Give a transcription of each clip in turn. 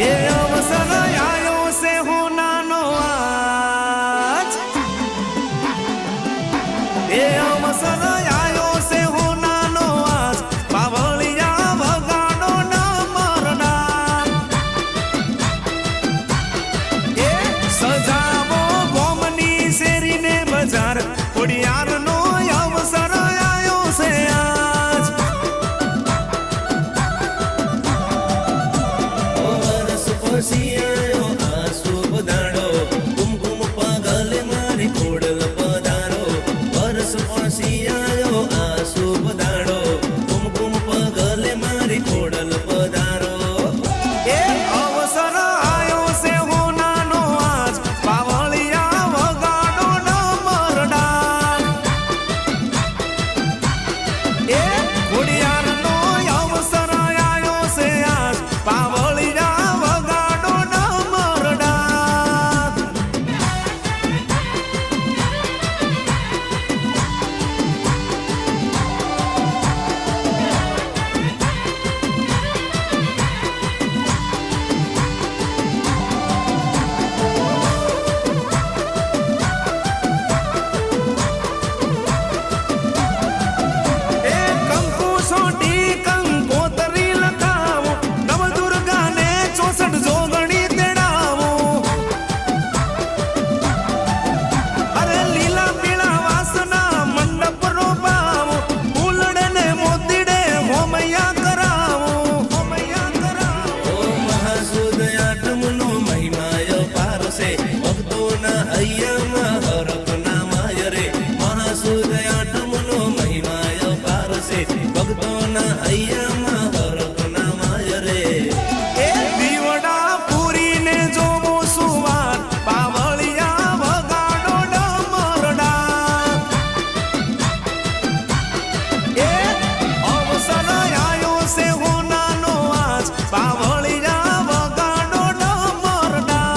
એ અવસર આયો છે હોનાનો આજ એ અવસર આયો છે હોનાનો આજ પાવળિયા વગાડો ના મરડા એ સજાવો ગોમની શેરીને બજાર ખોડિયારનો અવસર આયો છે આજ સિયાયો આ શુભ દાડો કુમકુમ પાગલે મારી ખોડલ પધારો વર્ષ સિયાયો આ શુભ દાડો કુમકુમ પાગલે મારી ખોડલ પધારો એ અવસર આયો છે હોનાનો આજ પાવળિયા વગાડો ના મરડા એ ખોડિયારનો અવસર આયો છે આજ પાવળિયા વગાડો ના મરડા એ કંકુ સોટી કંકોતરી લખાવો નવદુર્ગાને 64 જોગણી તેડાવો અરે લીલા પીળા વાસના મંડપ રોપાવો ફૂલડે મોતીડે હોમૈયા કરાવો ઓ મહાસુદ આઠમનો મહિમાય પારસે ભક્તોના હૈયામાં હરખ ના માય રે મહાસુદ આઠમનો મહિમાય પારસે ભક્તોના હૈયામાં હરખ ના માય રે એ દીવડા પૂરીને જોવો સુવાર પાવળિયા વગાડો ડમરડા એ અવસર આયો છે હોનાનો આજ પાવળિયા વગાડો ડમરડા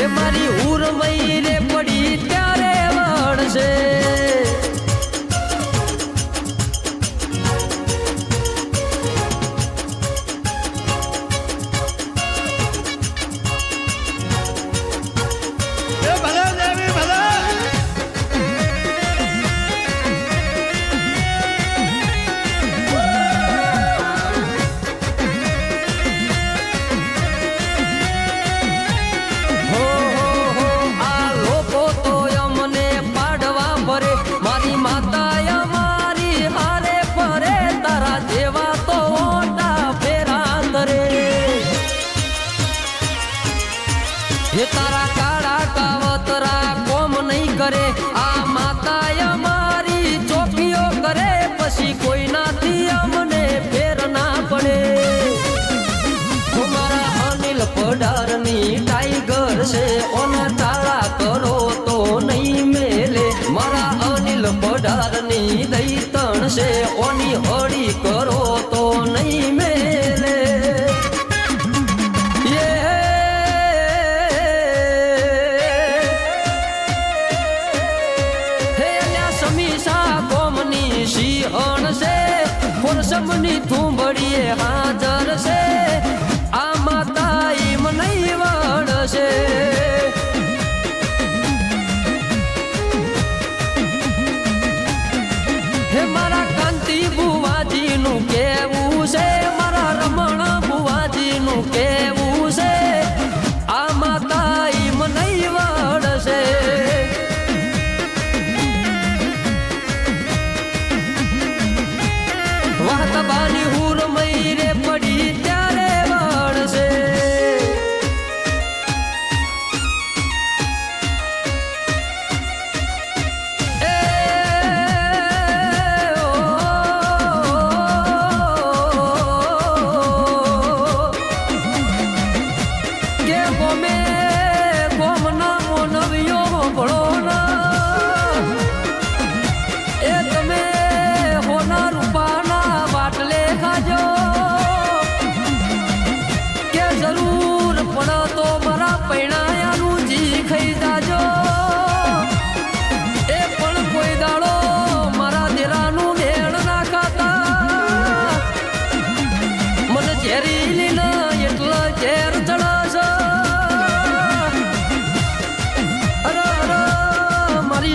એ મારી ઉરમઈ રે પડી ત્યારે વળશે મારી માતા મારી હારે પરે તારા જેવા તો ઓટા ફેરા તરે હે તારા કાળા કાવતરા કોમ નહીં કરે આ માતા મારી ચોકીઓ કરે પછી કોઈ નાથી અમને ફેર ના પડે મારા અનિલ પડારની ટાઈગર છે ઓને તાળા કરો તો નહીં મેલે મારા અનિલ પડારની દૈતણ છે ઓની હળી કરો તો નહીં મેલે હે અલ્યા સમીસા કોમની સિંહણ છે ખોરસમની થુંબડીએ હાજર છે આ માતા ઈમ નહીં વળશે હે મારા કાંતિ બુવાજીનું કેવું છે મારા રમણ બુવાજીનું કેવું છે આ માતા ઈમ નહીં વળશે વાતબાની હુરમઈ રે પડી ત્યારે વળશે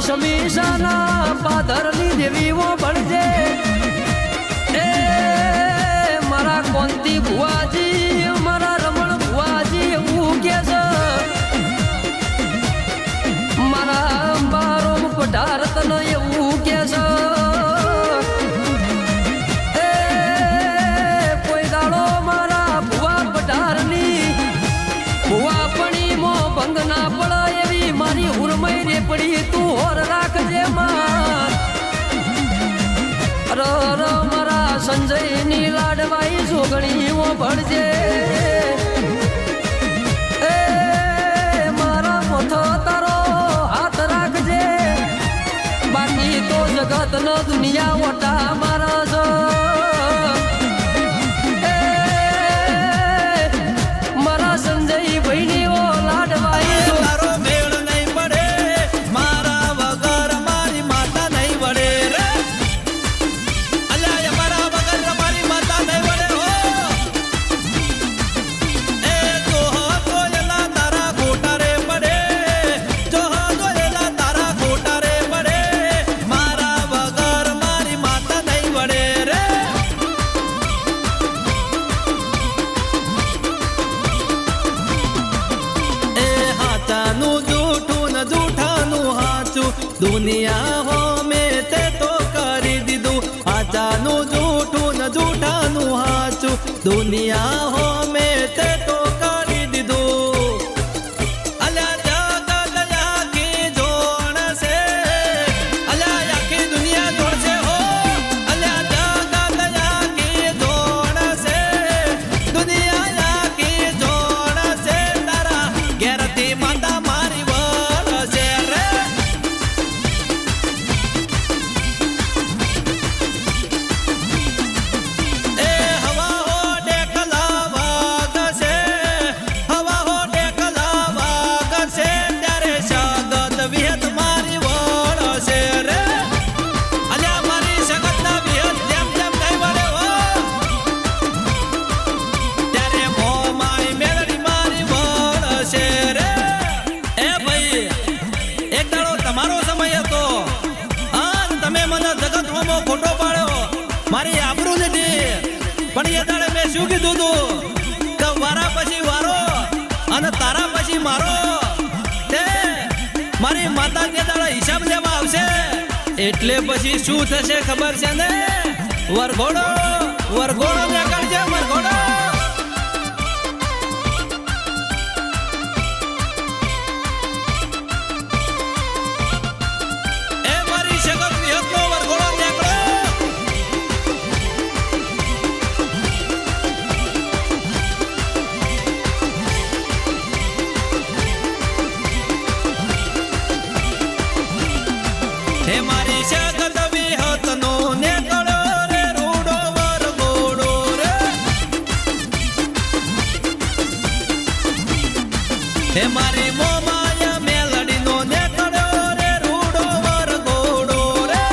સમીસાના પાદરની દેવીઓ ભણજે એ મારા કોંતી ભુવાજી મારા રમણ ભુવાજી એવું કે છે મારા અંબારો પઢાર તને એવું કે છે એ કોઈ દાડો મારા ભુવા પઢારની ભુવા પણી મો ભંગ ના પડે એવી મારી ઉર્મઈ રે પડી તું હોર રાખજે માં ર મારા સંજયની લાડવાઈ જોગણીઓ ભણજે એ મારા મોથો તારો હાથ રાખજે બાકી તો જગત ન દુનિયા ઓટા મારા છો મારા સંજય ભાઈની ઓ લાડવાઈ દુનિયા હો મેં તે તો કરી દીધું આચાનું જૂઠું ન જૂઠાનું હાચું દુનિયા હો મેં તે તો કરી દીધું અલ્યા જગત આખી જોડશે અલ્યા આખી દુનિયા જોડશે હો અલ્યા જગત આખી જોડશે દુનિયા આખી જોડશે તારા ઘેરથી માતા મારી વળશે રે એ હવા હો ડેકલા ખોટો પાડ્યો, મારી આબરૂ લીધી. પણ એ દાડે મેં શું કીધું તું કે વારા પછી વારો અને તારા પછી મારો. તે મારી માતા કે દાડે હિસાબ લેવા આવશે. એટલે પછી શું થશે ખબર છે ને? વરઘોડો વરઘોડો નીકળશે, વરઘોડો. એ મારી શગત વિહતનો વરઘોડો નીકળો. હે મારી શગત વિહતનો નીકળો રે રૂડો વરઘોડો રે. હે મારી મોમાયા મેલડીનો નીકળો રે રૂડો વરઘોડો રે.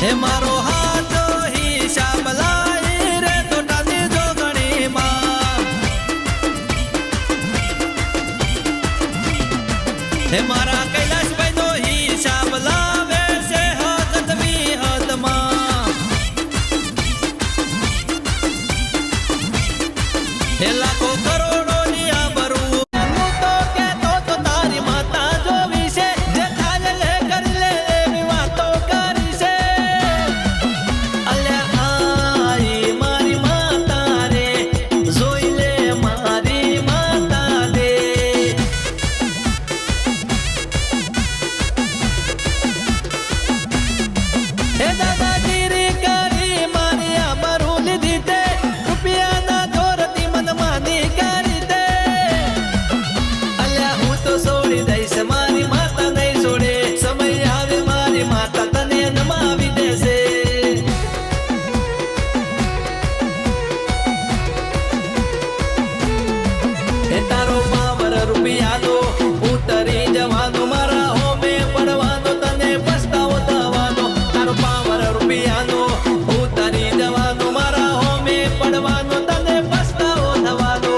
હે મારો હાથ હિસાબ લાઈ રે તોટાની જોગણીમાં. હે મારા કૈલાસભાઈનો હિસાબ લાવે છે હકત વિહતમાં. હે લાખો કરોડોની આબરૂ હું તો કહેતો તો તારી માતા જોવી છે. જે થાય લે કરી લે એવી વાતો કરી છે. અલ્યા આઈ મારી માતા રે, જોઈ લે મારી માતા રે. હે દાદાગીરી કરી મારી આબરૂ લીધી તે, રૂપિયાના જોરથી મનમાની કરી તે. અલ્યા હું તો છોડી દઈશ, મારી માતા નહીં છોડે. સમય આવે મારી માતા તને નમાવી દેશે. હે તારો પાવર રૂપિયાનો ઉતરી જવાનો, મારા હોમે પડવાનો, તને પસ્તાવો થવાનો. તારો પાવર રૂપિયાનો ઉતરી જવાનો, મારા હોમે પડવાનો, તને પસ્તાવો થવાનો.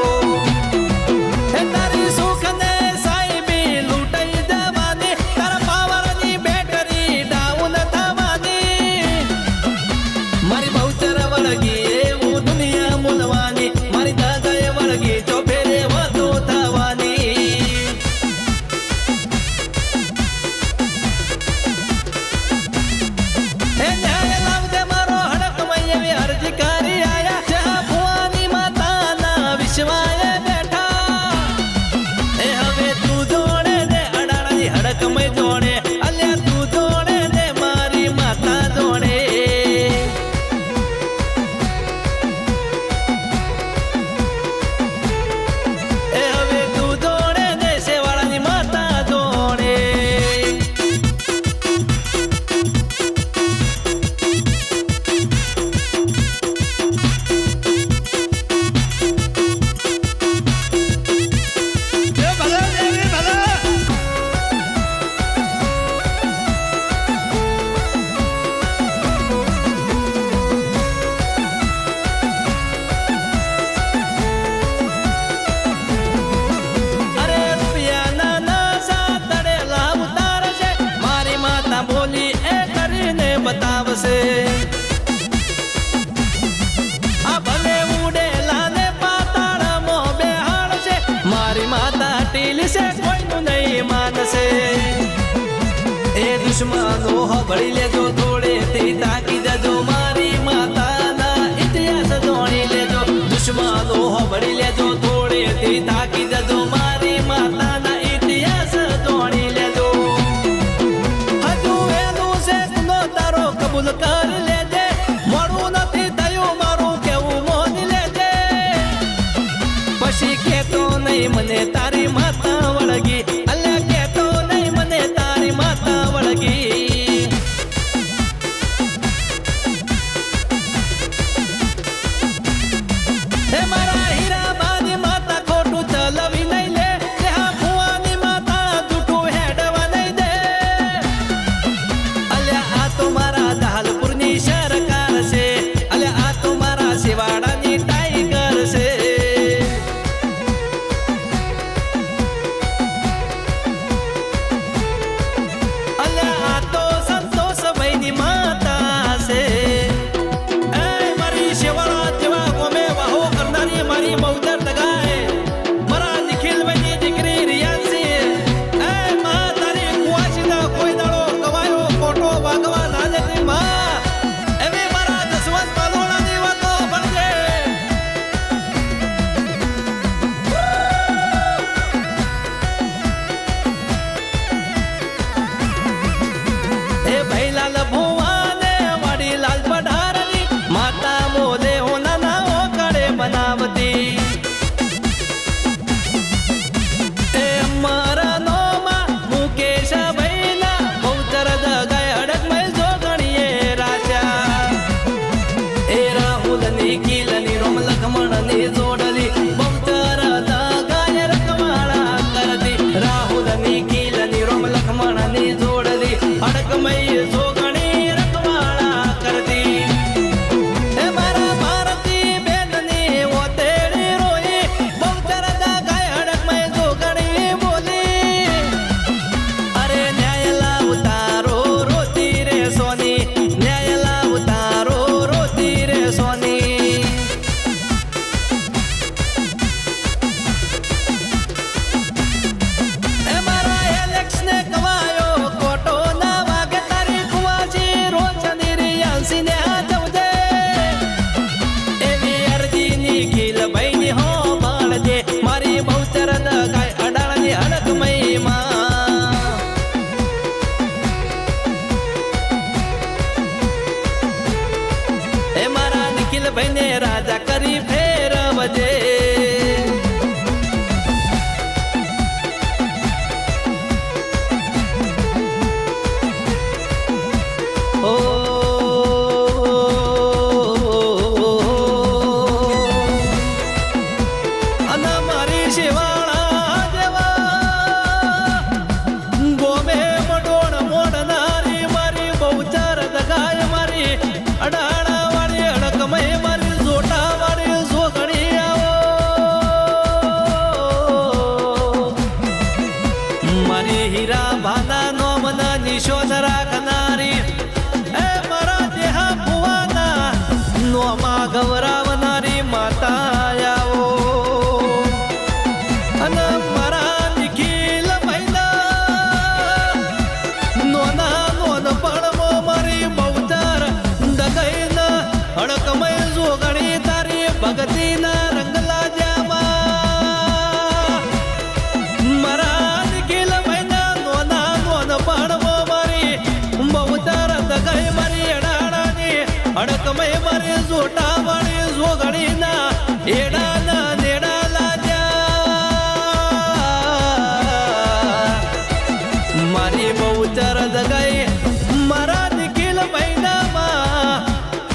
હે તારી સુખને સાહેબી લૂંટાઈ જવાની, તારા પાવરની બેટરી ડાઉન થવાની. મારી બહુચર વળગી એવું દુનિયા મૂલવાની, મારી દાદાએ વળગી તો ફેરે વાતો થવાની. હે ન્યાય લાવજે મારો હડકમય એવી અરજી કરી આયા. જ્યાં ભુવાની માતાના વિશ્વાએ બેઠા. એ હવે તું જોડે ને અડાણાની હડકમય જોડે. અલ્યા તું જોડે ને મારી માતા જોડે. એ હવે તું જોડે ને શેવાળાની માતા જોડે. અરે રૂપિયાના નાસા તળેલા ઉતારશે, મારી માતા બોલી એ કરીને બતાવશે. આ ભલે ઉડેલા ને પાતાળમાં બેહાડશે, મારી માતા ટીલશે, કોઈનું નહીં માનશે. એ દુશ્મનો હબળી લેજો, થોડેથી તાકી જજો, મારી માતાના ઇતિહાસ જોણી લેજો. દુશ્મનો હબળી લેજો, થોડેથી તાકી જજો, મારી માતાના ઇતિહાસ જોણી લેજો. હજુ એનું છે ગુનો તારો કબૂલ કરી લેજે, મોડું નથી થયું મારું કેવું મોની લેજે. પછી કેતો નહીં મને તારી માતા વળગી. અલ્યા કેતો નહીં મને તારી માતા વળગી. હે મારા હીરા બાની માતા ખોટું ચલાવી નહીં લે. હા ભુવાની માતા જૂઠું હેડવા નહીં દે. અલ્યા આ તો મારા દહાલપુરની સરકાર છે. અલ્યા આ તો મારા શિવાડાની ટાઈગર છે. શિવાળા જેવા ગોમે મડોળ મોડનારી મારી બહુચાર દગાય મારી અડાણા વાળી અડકમય મારી જોટા વાળી જોગણી આવો મારી હીરા ભાના નોમના નિશોન રાખનારી એ મારા દેહા ભુવાના નોમાં ગવરાવનારી માતા આવો અને મારા નિખિલ મહિના નોના નોન પડમો મારી બહુચાર દગઈના હડકમય જોગણી તારી ભગતીના રંગલા જામાં મારા નિખિલ મહિના નોના નોન પડમો મારી બહુચાર દગઈ મારી અડાણાની હડકમય મારી જોટા વાળી જોગણીના એડાના નેડા લાગ્યા મારી બહુચર દગાઈ મારા નિખિલ મહિનામાં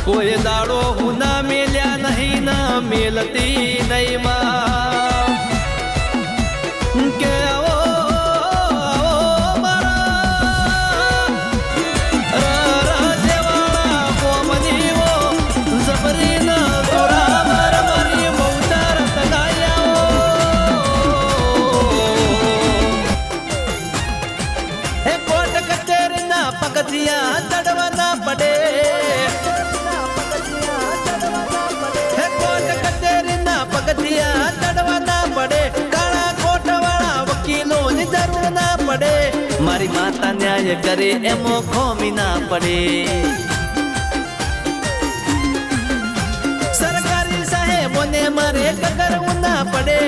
કોઈ દાડો હું ના મેલ્યા નહીં ના મેલતી નહીં માં કે આવો પગથિયા ચડવાના પડે હે કોટ કચેરીના પગથિયા ચડવાના પડે કાળા કોટવાળા વકીલો ની જરૂર ના પડે મારી માતા ન્યાય કરે એમો ખોમી ના પડે સરકારી સાહેબોને મારે કગરવું ના પડે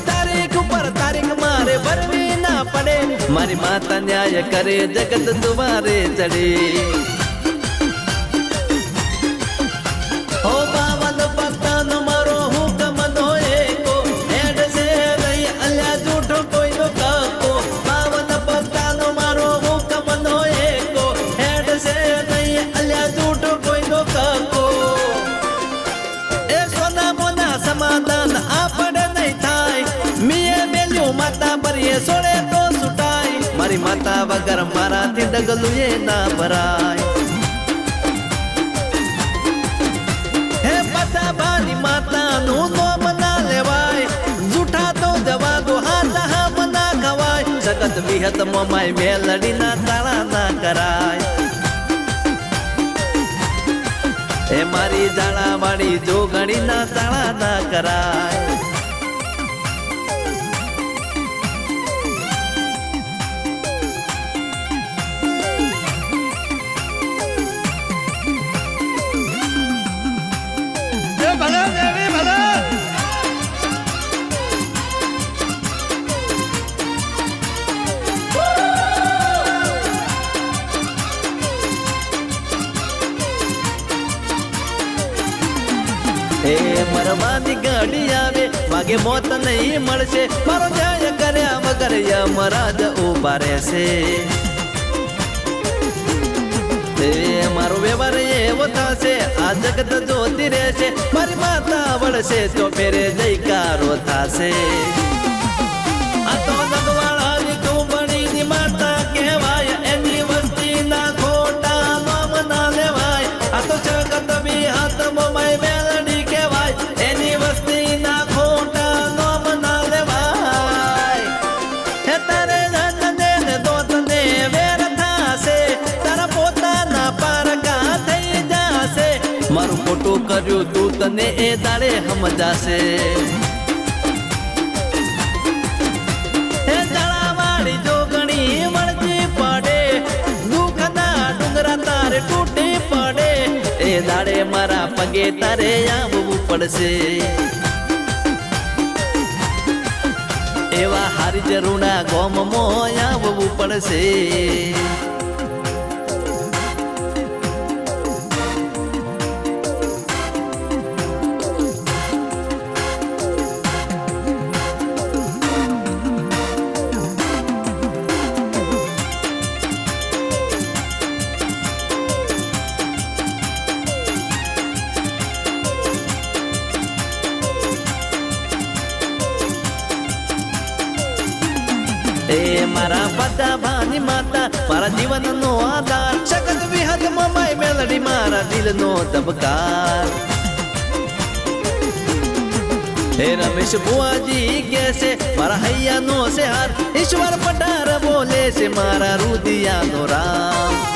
તારીખ ઉપર તારીખ મારે ભરવી ના પડે મારી માતા ન્યાય કરે જગત દુવારે ચડે ઓ બાવન ભક્તનો મારો હુકમ નો એકો હેડ છે નહીં અલ્યા જૂઠો કોઈનો કાકો બાવન ભક્તનો મારો હુકમ નો એકો હેડ છે નહીં અલ્યા જૂઠો કોઈનો કાકો એ સોના મોના સમાધાન આપણે નહીં થાય મીએ મેલ્યું માતા ભરીએ સોળે તો સુટાય મારી માતા વગર મારાથી ડગલું એ ના ભરાય હે પાછા બાની માતાનું નોમ ના લેવાય જૂઠા તો જવા દો હાથા હામ ના ખવાય જગત વિહત મોમાય મેલડી ના તાળા ના કરાય હે મારી જાળા વાળી જોગણી ના તાળા ના કરાય એ મરવાની ગાડી આવે વાગે મોત નહીં મળશે મારો ન્યાય કર્યા વગર યમરાજ ઉભા રહેશે મારો વ્યવહાર એવો થશે આ જગત જોતી રહેશે મારી માતા વળશે તો ફેરે જયકારો થશે આ તો નગવાળાની કુંભણીની માતા કહેવાય એની વસ્તી ના ખોટા નામ ના લેવાય આ તો જગત બી હાથમાં માય મેલડી કહેવાય એની વસ્તી ના ખોટા નામ ના લેવાય હે તારે જાતને ને દોતને વેર થાશે તારા પોતાના પારકા થઈ જાશે મારું ખોટું કર્યું તું તને એ દાડે સમજાશે હે જળાવાળી જોગણી વળતી પડે દુઃખના ડુંગરા તારે તૂટી પડે એ દાડે મારા પગે તારે આવવું પડશે એવા હારી જરૂણા ગોમમાં આવવું પડશે એ મારા બધા ભાની માતા મારા જીવનનો આધાર સગન વિહત મમાઈ મેલડી મારા દિલનો ધબકાર હે રમેશ બુઆજી કે છે મારા હૈયાનો છે હાર ઈશ્વર પઢાર બોલે છે મારા રુદિયાનો રામ